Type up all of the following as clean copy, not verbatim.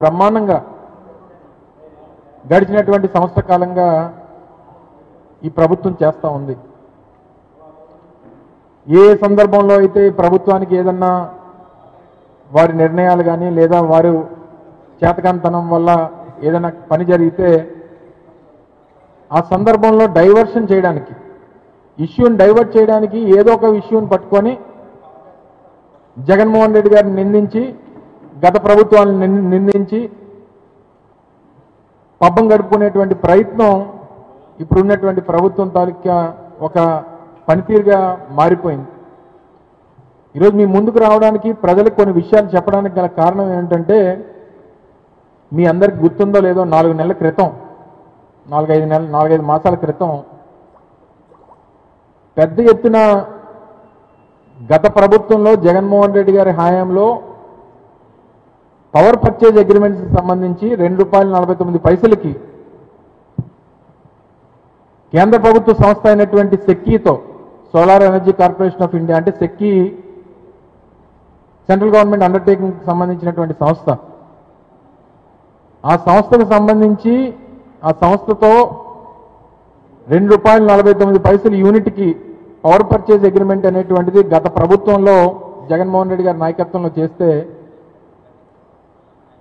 బ్రహ్మాండంగా గడిచినటువంటి సంవత్సర కాలంగా ఈ ప్రభుత్వం చేస్తూ ఉంది. ఏ సందర్భంలో అయితే ప్రభుత్వానికి ఏదన్నా వారి నిర్ణయాలు కానీ లేదా వారు చేతకాంతనం వల్ల ఏదైనా పని జరిగితే ఆ సందర్భంలో డైవర్షన్ చేయడానికి, ఇష్యూని డైవర్ట్ చేయడానికి ఏదో ఒక ఇష్యూని పట్టుకొని జగన్మోహన్ రెడ్డి గారిని నిందించి, గత ప్రభుత్వాన్ని నిందించి పబ్బం గడుపుకునేటువంటి ప్రయత్నం ఇప్పుడున్నటువంటి ప్రభుత్వం తాలూకా ఒక పనితీరుగా మారిపోయింది. ఈరోజు మీ ముందుకు రావడానికి, ప్రజలకు కొన్ని విషయాలు చెప్పడానికి గల కారణం ఏంటంటే, మీ అందరికి గుర్తుందో లేదో 4 నెలల క్రితం, 4-5 మాసాల క్రితం పెద్ద ఎత్తున గత ప్రభుత్వంలో జగన్మోహన్ రెడ్డి గారి హయాంలో పవర్ పర్చేజ్ అగ్రిమెంట్స్ సంబంధించి ₹2.49 కేంద్ర ప్రభుత్వ సంస్థ అయినటువంటి సెక్కీతో, solar energy corporation of India అంటే సెక్కీ సెంట్రల్ గవర్నమెంట్ అండర్టేకింగ్ సంబంధించినటువంటి సంస్థ, ఆ సంస్థకు సంబంధించి ఆ సంస్థతో ₹2.49 యూనిట్కి పవర్ పర్చేజ్ అగ్రిమెంట్ అనేటువంటిది గత ప్రభుత్వంలో జగన్మోహన్ రెడ్డి గారి నాయకత్వంలో చేస్తే,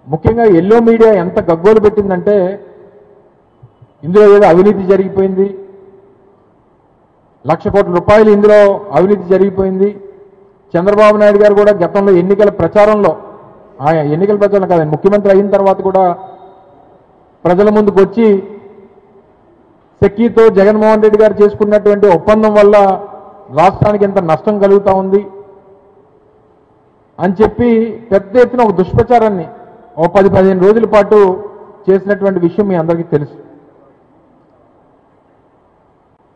ముఖ్యంగా ఎల్లో మీడియా ఎంత గగ్గోలు పెట్టిందంటే, ఇందులో ఏదో అవినీతి జరిగిపోయింది, ₹1,00,000 కోట్ల ఇందులో అవినీతి జరిగిపోయింది. చంద్రబాబు నాయుడు గారు కూడా గతంలో ఎన్నికల ప్రచారంలో కాదండి, ముఖ్యమంత్రి అయిన తర్వాత కూడా ప్రజల ముందుకు వచ్చి సెక్కీతో జగన్మోహన్ రెడ్డి గారు చేసుకున్నటువంటి ఒప్పందం వల్ల రాష్ట్రానికి ఎంత నష్టం కలుగుతూ ఉంది అని చెప్పి పెద్ద ఎత్తున ఒక దుష్ప్రచారాన్ని 10-15 రోజుల పాటు చేసినటువంటి విషయం మీ అందరికీ తెలుసు.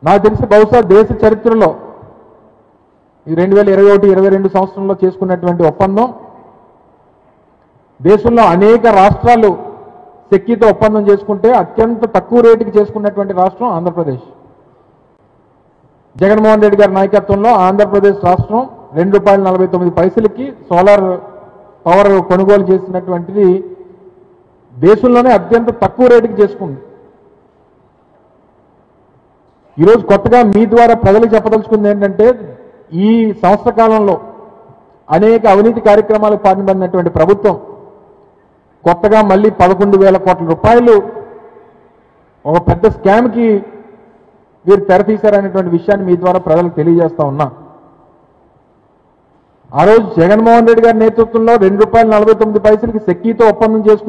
నాకు తెలిసి బహుశా దేశ చరిత్రలో ఈ 2021-22 సంవత్సరంలో చేసుకున్నటువంటి ఒప్పందం, దేశంలో అనేక రాష్ట్రాలు సెక్కీతో ఒప్పందం చేసుకుంటే అత్యంత తక్కువ రేటుకి చేసుకున్నటువంటి రాష్ట్రం ఆంధ్రప్రదేశ్. జగన్మోహన్ రెడ్డి గారి నాయకత్వంలో ఆంధ్రప్రదేశ్ రాష్ట్రం ₹2.49 సోలార్ పవర్ కొనుగోలు చేసినటువంటిది దేశంలోనే అత్యంత తక్కువ రేటుకి చేసుకుంది. ఈరోజు కొత్తగా మీ ద్వారా ప్రజలకు చెప్పదలుచుకుంది ఏంటంటే, ఈ సంవత్సర కాలంలో అనేక అవినీతి కార్యక్రమాలకు పాల్పడినటువంటి ప్రభుత్వం కొత్తగా మళ్ళీ ₹11,000 కోట్ల ఒక పెద్ద స్కామ్కి వీరు తెరతీశారనేటువంటి విషయాన్ని మీ ద్వారా ప్రజలకు తెలియజేస్తా ఉన్నా. ఆ రోజు జగన్మోహన్ రెడ్డి గారి నేతృత్వంలో ₹2.49 సెక్కీతో ఒప్పందం చేసుకుంటే